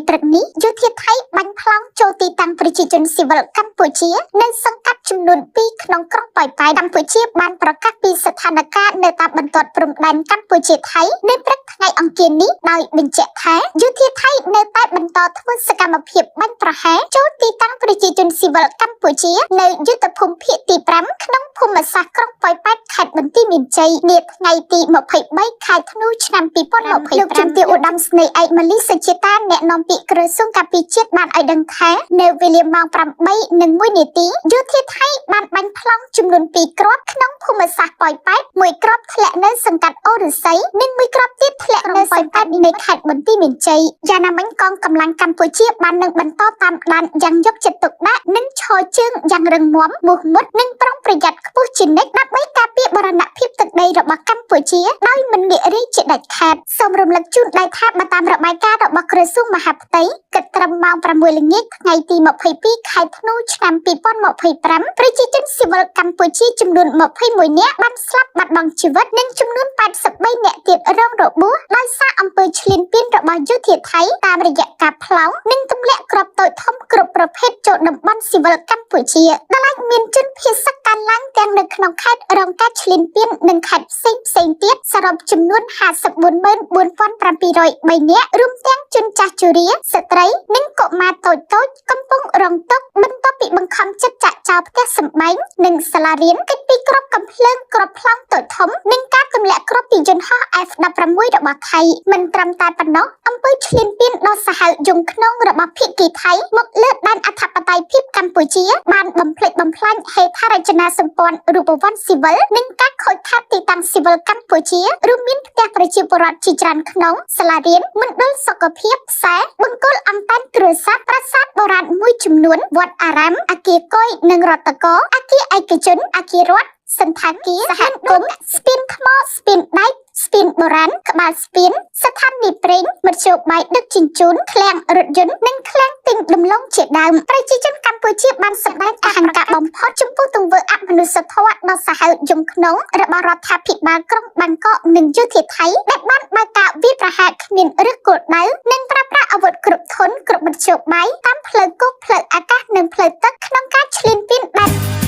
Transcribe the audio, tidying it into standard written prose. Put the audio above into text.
ព្រឹកនេះយុធាថៃបាញ់ប្លង់ចូលទីតាំងប្រជាជនស៊ីវិលកម្ពុជានៅសង្កាត់ចំនួន2ក្នុងក្រុងប៉ោយប៉ែតកម្ពុជាបានប្រកាសពីស្ថានភាពនៅតាមបន្ទាត់ព្រំដែនកម្ពុជាថៃនៅព្រឹកថ្ងៃអង្គារនេះដោយបញ្ជាក់ថាយុធាថៃនៅតែបន្តធ្វើសកម្មភាពបាញ់ប្រហារចូលទីតាំងប្រជាជនស៊ីវិលកម្ពុជានៅយុទ្ធភូមិភាគទី5ក្នុងភូមិសាស្ត្រក្រុងប៉ោយប៉ែតខេត្តបន្ទាយមានជ័យនាថ្ងៃទី23ខែធ្នូឆ្នាំ2025លោកជំទាវឧត្តមស្នេហ៍ឯកម៉ាលីសុជាតាអ្នកនាំពាក្យក្រសួងការពារជាតិបានឲ្យដឹងថានៅវេលាម៉ោង8:01នាទីយុធាថៃបានបាញ់ប្លង់ចំនួន2គ្រាប់ក្នុងភូមិសាស្ត្រប៉ោយប៉ែតមួយគ្រាប់ធ្លាក់នៅសង្កាត់អូរស័យនិងមួយគ្រាប់ទៀតធ្លាក់នៅសង្កាត់នៃខេត្តបន្ទាយមានជ័យយ៉ាងណាមិញកងកម្លាំងកម្ពុជាបាននឹងបន្តតាមដានយ៉ាងយកចិត្តទុកដាក់និងឈរជើងយ៉ាងរឹងមាំមោះមុតនិងប្រុងប្រយ័ត្នខ្ពស់ជានិច្ចដើម្បីការពារបរណភាពទឹកដីរបស់កម្ពុជាដោយមិនងាករាយជាដាច់ខាតសូមរំលឹកជូនដែរថាតាមរបាយការណ៍របស់ក្រសួងមហាផ្ទៃគិតត្រឹមម៉ោង6ល្ងាចថ្ងៃទី22ខែធ្នូឆ្នាំ2025ប្រជាជនស៊ីវិលកម្ពុជាចំនួន21នាក់បានស្លាប់បាត់បង់ជីវិតនិងចំនួន83នាក់ទៀតរងរបួសដោយសារអំពើឈ្លានពានរបស់យុធាថៃតាមរយៈការប្លង់និងទម្លាក់គ្រាប់តូចធំគ្រប់ប្រភេទចូលតំបន់ស៊ីវិលកម្ពុជាដែលអាចមានជនភៀសសកលឡើងទាំងនៅក្នុងខេត្តរងការឈ្លានពាននិងខេត្តផ្សេងទៀតសរុបចំនួន544,703នាក់រួមទាំងជនចាស់ជរាស្ត្រីនិងកុមារតូចៗកំពុងរងទុក្ខបន្ទាប់ពីបង្ខំចិត្តចាក់ចោលផ្ទះសម្បែងនិងសាលារៀនកិច្ចពីគ្រាប់កាំភ្លើងគ្រាប់ប្លង់តូចធំនិងការទម្លាក់គ្រាប់ពីយន្តហោះ F-16 របស់ថៃមិនត្រឹមតែប៉ុណ្ណោះអំពើឈ្លានពានដ៏សាហាវយង់ឃ្នងរបស់ភាគីថៃមកលើដែនអធិបតេយ្យភាពកម្ពុជាបានបំផ្លិចបំផ្លាញហេដ្ឋារចនាសម្ព័ន្ធរូបវន្តស៊ីវិលនិងការខូចខាតទីតាំងស៊ីវិលកម្ពុជារួមមានផ្ទះប្រជាពលរដ្ឋជាច្រើនក្នុងសាលារៀនមណ្ឌលសុខភាពផ្សារបង្គោលអន្តរទូរស័ព្ទប្រាសាទបុរាណមួយចំនួនវត្តអារាមអគារកុយនិងរដ្ឋកោអគារឯកជនអគាររដ្ឋសន្តាគារសហគមន៍ស្ពានថ្មស្ពានដែកស្ពានបុរាណក្បាលស្ពានស្ថានីយ៍ប្រេងមធ្យោបាយដឹកជញ្ជូនឃ្លាំងរថយន្តនិងឃ្លាំងទិញដំឡូងជាដើមប្រជាជនកម្ពុជាបានសម្ដែងអហង្ការបំផុតចំពោះទង្វើអមនុស្សធម៌ដ៏សាហាវយង់ឃ្នងរបស់រដ្ឋាភិបាលក្រុងបាងកកនិងយុធាថៃដែលបានបើកការវាយប្រហារគ្មានឫសគល់ដៅនិងប្រើប្រាស់អាវុធគ្រប់ធនគ្រប់មធ្យោបាយតាមផ្លូវគោកផ្លូវអាកាសនិងផ្លូវទឹកក្នុងការឈ្លានពានបែប